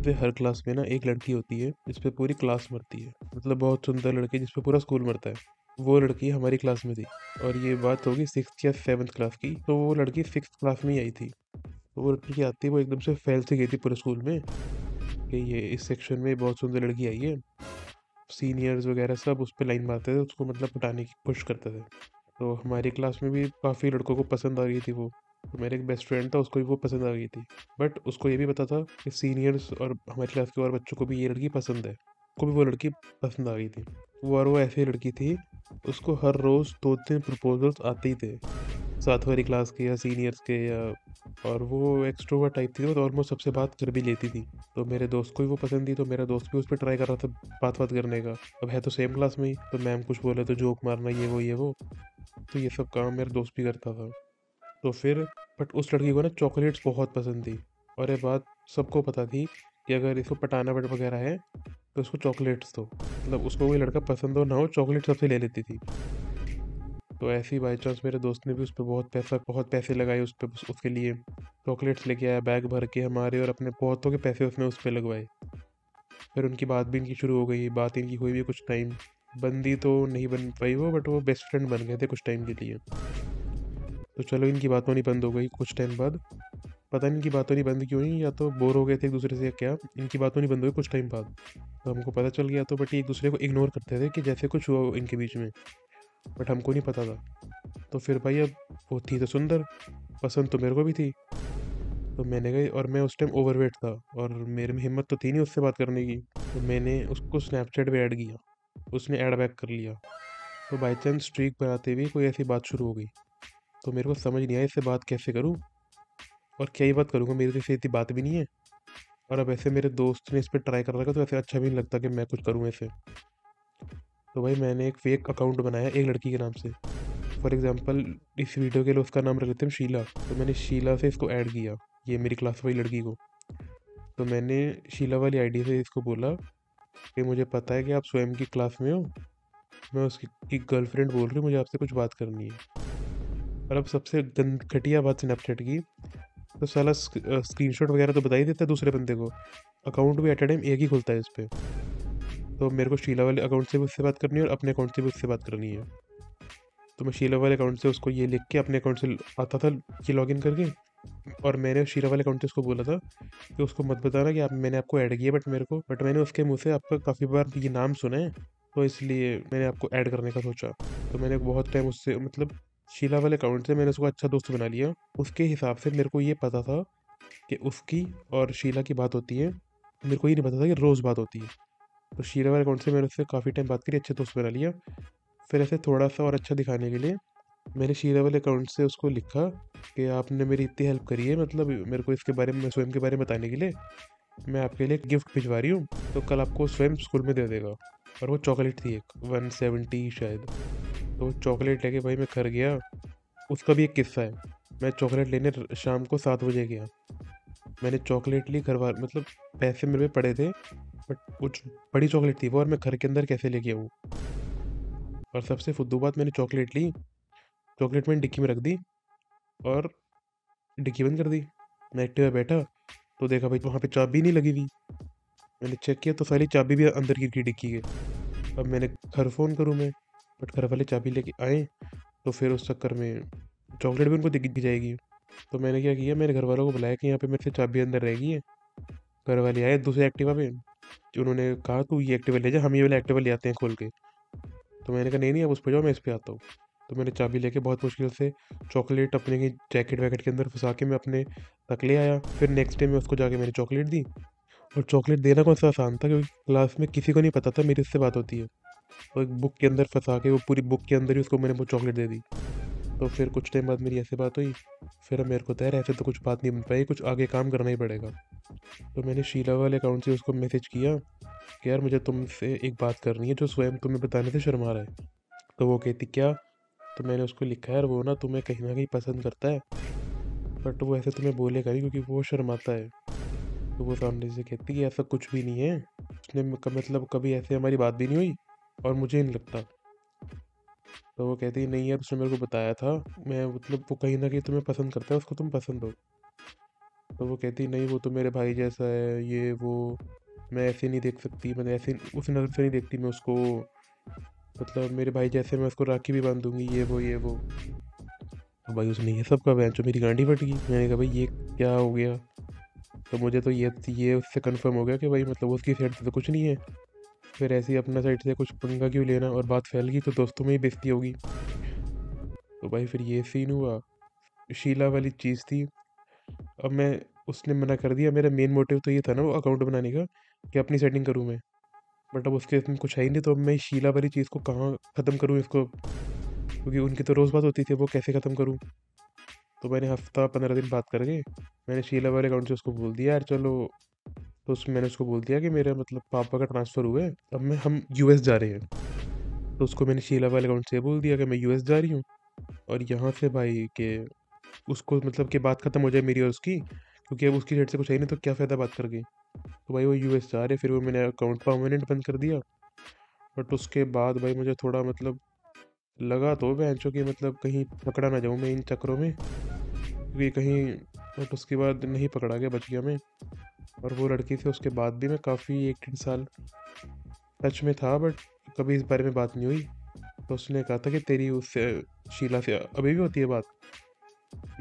पे हर क्लास में ना एक लड़की होती है जिस पे पूरी क्लास मरती है। मतलब बहुत सुंदर लड़की जिस पे पूरा स्कूल मरता है। वो लड़की हमारी क्लास में थी। और ये बात होगी 6th या 7th क्लास की। तो वो लड़की 6th क्लास में ही आई थी। तो वो लड़की आती है, वो एकदम से फैल से गई थी पूरे स्कूल में कि ये इस सेक्शन में बहुत सुंदर लड़की आई है। सीनियर्स वगैरह सब उस पर लाइन मारते थे, उसको मतलब पटाने की कोशिश करते थे। तो हमारी क्लास में भी काफ़ी लड़कों को पसंद आ गई थी वो। तो मेरे एक बेस्ट फ्रेंड था, उसको भी वो पसंद आ गई थी। बट उसको ये भी पता था कि सीनियर्स और हमारी क्लास के और बच्चों को भी ये लड़की पसंद है। उसको भी वो लड़की पसंद आ गई थी। वो ऐसी लड़की थी, उसको हर रोज़ 2-3 प्रपोजल्स आते ही थे, साथ वाली क्लास के या सीनियर्स के या। और वो एक्सट्रोवर्ट टाइप थी, तो ऑलमोस्ट सबसे बात कर भी लेती थी। तो मेरे दोस्त को भी वो पसंद थी, तो मेरा दोस्त भी उस पर ट्राई कर रहा था बात बात करने का। अब है तो सेम क्लास में ही, तो मैम कुछ बोले तो जोक मारना, ये वो। तो ये सब काम मेरा दोस्त भी करता था। तो फिर बट उस लड़की को ना चॉकलेट्स बहुत पसंद थी। और ये बात सबको पता थी कि अगर इसको पटाना वगैरह है तो उसको चॉकलेट्स दो। मतलब उसको कोई लड़का पसंद हो ना हो, चॉकलेट सबसे ले लेती थी। तो ऐसे ही बाई चांस मेरे दोस्त ने भी उस पर बहुत पैसे लगाए उस पर, उसके लिए चॉकलेट्स लेके आया बैग भर के हमारे, और अपने बहुतों के पैसे उसने उस पर लगवाए। फिर उनकी बात भी इनकी शुरू हो गई, बात इनकी हुई भी कुछ टाइम। बंदी तो नहीं बन पाई वो, बट वो बेस्ट फ्रेंड बन गए थे कुछ टाइम के लिए। तो चलो इनकी बात होनी बंद हो गई कुछ टाइम बाद। पता नहीं इनकी बात होनी बंद क्यों हुई, या तो बोर हो गए थे एक दूसरे से या क्या। इनकी बात होनी बंद हुई कुछ टाइम बाद। तो हमको पता चल गया, तो बट ये एक दूसरे को इग्नोर करते थे कि जैसे कुछ हुआ हो इनके बीच में। बट हमको नहीं पता था। तो फिर भाई अब वो थी तो सुंदर, पसंद तो मेरे को भी थी। तो मैंने गई, और मैं उस टाइम ओवरवेट था और मेरे में हिम्मत तो थी नहीं उससे बात करने की। तो मैंने उसको स्नैपचैट पे ऐड किया, उसने ऐड बैक कर लिया। तो बाई चांस स्ट्रीक बनाते हुए कोई ऐसी बात शुरू हो गई। तो मेरे को समझ नहीं आया इससे बात कैसे करूँ, और क्या ही बात करूँगा, मेरे से इतनी बात भी नहीं है। और अब ऐसे मेरे दोस्त ने इस पर ट्राई कर रखा, तो ऐसे अच्छा भी नहीं लगता कि मैं कुछ करूँ ऐसे। तो भाई मैंने एक फेक अकाउंट बनाया एक लड़की के नाम से। फॉर एग्जांपल इस वीडियो के लिए उसका नाम रख लेते हैं शीला। तो मैंने शीला से इसको ऐड किया, ये मेरी क्लास वाली लड़की को। तो मैंने शीला वाली आईडी से इसको बोला कि मुझे पता है कि आप स्वयं की क्लास में हो, मैं उसकी की गर्लफ्रेंड बोल रही हूँ, मुझे आपसे कुछ बात करनी है। और अब सबसे घटिया बात स्नैपचैट की, तो साला स्क्रीनशॉट वगैरह तो बता ही देता है दूसरे बंदे को। अकाउंट भी एट अ टाइम एक ही खुलता है इस पर। तो मेरे को शीला वाले अकाउंट से भी उससे बात करनी है और अपने अकाउंट से भी उससे बात करनी है। तो मैं शीला वाले अकाउंट से उसको ये लिख के अपने अकाउंट से आता था कि लॉगिन करके। और मैंने शीला वाले अकाउंट से उसको बोला था कि उसको मत बताना कि आप मैंने आपको ऐड किया, बट मैंने उसके मुंह से आपका काफ़ी बार ये नाम सुना है, तो इसलिए मैंने आपको ऐड करने का सोचा। तो मैंने बहुत टाइम उससे मतलब शीला वाले अकाउंट से मैंने उसको अच्छा दोस्त बना लिया। उसके हिसाब से मेरे को ये पता था कि उसकी और शीला की बात होती है, मेरे को ये नहीं पता था कि रोज़ बात होती है। तो शीला वाले अकाउंट से मैंने उससे काफ़ी टाइम बात करी, अच्छे दोस्त बना लिया। फिर ऐसे थोड़ा सा और अच्छा दिखाने के लिए मैंने शीला वाले अकाउंट से उसको लिखा कि आपने मेरी इतनी हेल्प करी है, मतलब मेरे को इसके बारे में स्वयं के बारे में बताने के लिए मैं आपके लिए गिफ्ट भिजवा रही हूँ, तो कल आपको स्वयं स्कूल में दे देगा। और वो चॉकलेट थी एक 170 शायद। तो वो चॉकलेट लेके भाई मैं घर गया। उसका भी एक किस्सा है। मैं चॉकलेट लेने शाम को 7 बजे गया। मैंने चॉकलेट ली, घर वाले मतलब पैसे मेरे पे पड़े थे, बट कुछ बड़ी चॉकलेट थी वो, और मैं घर के अंदर कैसे लेके आऊँ। और सबसे फुद्दू बात, मैंने चॉकलेट ली, चॉकलेट मैंने डिक्की में रख दी और डिक्की बंद कर दी। मैं एक्टिवा बैठा तो देखा भाई वहाँ पे चाबी नहीं लगी हुई। मैंने चेक किया तो सारी चाबी भी अंदर गिर गई डिक्की के। अब मैंने घर फ़ोन करूँ मैं, बट घर वाले चाबी लेके आए, तो फिर उस चक्कर में चॉकलेट भी उनको दिख जाएगी। तो मैंने क्या किया, मेरे घर वालों को बुलाया कि यहाँ पे मेरे से चाबी अंदर रह गई है। घर वाले आए दूसरे एक्टिवा पे, उन्होंने कहा तू ये एक्टिवा ले जा, हम ये वाला एक्टिवा ले आते हैं खोल के। तो मैंने कहा नहीं नहीं, आप उस पर जाओ, मैं इस पर आता हूँ। तो मैंने चाबी लेके बहुत मुश्किल से चॉकलेट अपने की जैकेट वैकेट के अंदर फंसा के मैं अपने तक ले आया। फिर नेक्स्ट डे में उसको जाके मैंने चॉकलेट दी। और चॉकलेट देना कौन सा आसान था, क्योंकि क्लास में किसी को नहीं पता था मेरी उससे बात होती है। तो एक बुक के अंदर फंसा के वो पूरी बुक के अंदर ही उसको मैंने वो चॉकलेट दे दी। तो फिर कुछ टाइम बाद मेरी ऐसे बात हुई। फिर अब मेरे को तैयार ऐसे तो कुछ बात नहीं बन पाई, कुछ आगे काम करना ही पड़ेगा। तो मैंने शीला वाले अकाउंट से उसको मैसेज किया कि यार मुझे तुमसे एक बात करनी है जो स्वयं तुम्हें बताने से शर्मा रहा है। तो वो कहती क्या। तो मैंने उसको लिखा यार वो ना तुम्हें कहीं ना कहीं पसंद करता है, बट वो ऐसे तुम्हें बोलेगा नहीं क्योंकि वो शर्माता है। तो वो सामने से कहती कि ऐसा कुछ भी नहीं है, उसने मतलब कभी ऐसे हमारी बात भी नहीं हुई और मुझे नहीं लगता। तो वो कहती नहीं यार उसने मेरे को बताया था, मैं मतलब वो कहीं ना कहीं तुम्हें पसंद करता है, उसको तुम पसंद हो। तो वो कहती नहीं वो तो मेरे भाई जैसा है, ये वो, मैं ऐसे नहीं देख सकती, मैंने ऐसे उस नज़र से नहीं देखती मैं उसको, मतलब मेरे भाई जैसे मैं उसको राखी भी बांध दूंगी, ये वो ये वो। तो भाई उसने ये सब कहा, जो मेरी गांडी फट गई। मैंने कहा भाई ये क्या हो गया। तो मुझे तो ये उससे कंफर्म हो गया कि भाई मतलब उसकी साइड से तो कुछ नहीं है, फिर ऐसे ही अपना साइड से कुछ पंगा क्यों लेना, और बात फैल गई तो दोस्तों में ही बेइज्जती होगी। तो भाई फिर ये सीन हुआ, शीला वाली चीज़ थी। अब मैं, उसने मना कर दिया, मेरा मेन मोटिव तो ये था ना वो अकाउंट बनाने का, कि अपनी सेटिंग करूँ मैं। बट अब उसके इसमें कुछ है ही नहीं, तो अब मैं शीला वाली चीज़ को कहाँ ख़त्म करूँ इसको, क्योंकि उनकी तो रोज़ बात होती थी, वो कैसे ख़त्म करूँ। तो मैंने हफ्ता 15 दिन बात करके मैंने शीला वाले अकाउंट से उसको बोल दिया यार चलो। तो मैंने उसको बोल दिया कि मेरा मतलब पापा का ट्रांसफ़र हुआ है, अब हम यूएस जा रहे हैं। तो उसको मैंने शीला वाले अकाउंट से बोल दिया कि मैं यूएस जा रही हूँ, और यहाँ से भाई के उसको मतलब कि बात ख़त्म हो जाए मेरी और उसकी, क्योंकि अब उसकी साइड से कुछ है ही नहीं तो क्या फ़ायदा बात करके। तो भाई वो यूएस जा रहे, फिर वो मैंने अकाउंट परमानेंट बंद कर दिया। बट उसके बाद भाई मुझे थोड़ा मतलब लगा तो भैंचो कि मतलब कहीं पकड़ा ना जाऊँ मैं इन चक्करों में, क्योंकि कहीं, बट उसके बाद नहीं पकड़ा गया, बच गया मैं। और वो लड़की से उसके बाद भी मैं काफ़ी 1 3 साल टच में था, बट कभी इस बारे में बात नहीं हुई। तो उसने कहा था कि तेरी उससे, शीला से अभी भी होती है बात।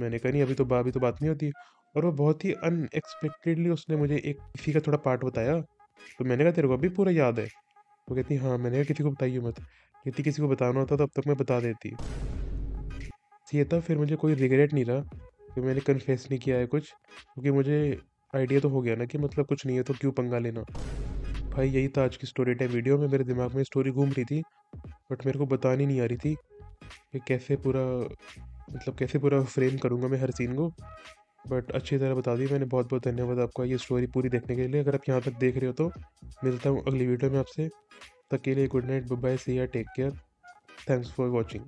मैंने कहा नहीं अभी तो बात नहीं होती। और वो बहुत ही अनएक्सपेक्टेडली उसने मुझे एक किसी का थोड़ा पार्ट बताया। तो मैंने कहा तेरे को अभी पूरा याद है। वो कहती हाँ। मैंने कहा किसी को बताइए मत। कहती किसी को बताना होता तो अब तक मैं बता देती। ये था, फिर मुझे कोई रिग्रेट नहीं रहा कि मैंने कन्फेस नहीं किया है कुछ, क्योंकि मुझे आइडिया तो हो गया ना कि मतलब कुछ नहीं है तो क्यों पंगा लेना। भाई यही था आज की स्टोरी टाइम वीडियो में, मेरे दिमाग में स्टोरी घूम रही थी, बट मेरे को बतानी नहीं आ रही थी कि कैसे पूरा, मतलब कैसे पूरा फ्रेम करूँगा मैं हर सीन को। बट अच्छी तरह बता दी मैंने। बहुत बहुत धन्यवाद आपका ये स्टोरी पूरी देखने के लिए। अगर आप यहाँ तक देख रहे हो तो मिलता हूँ अगली वीडियो में आपसे। तब के लिए good night, bye, see ya, take care, thanks for watching.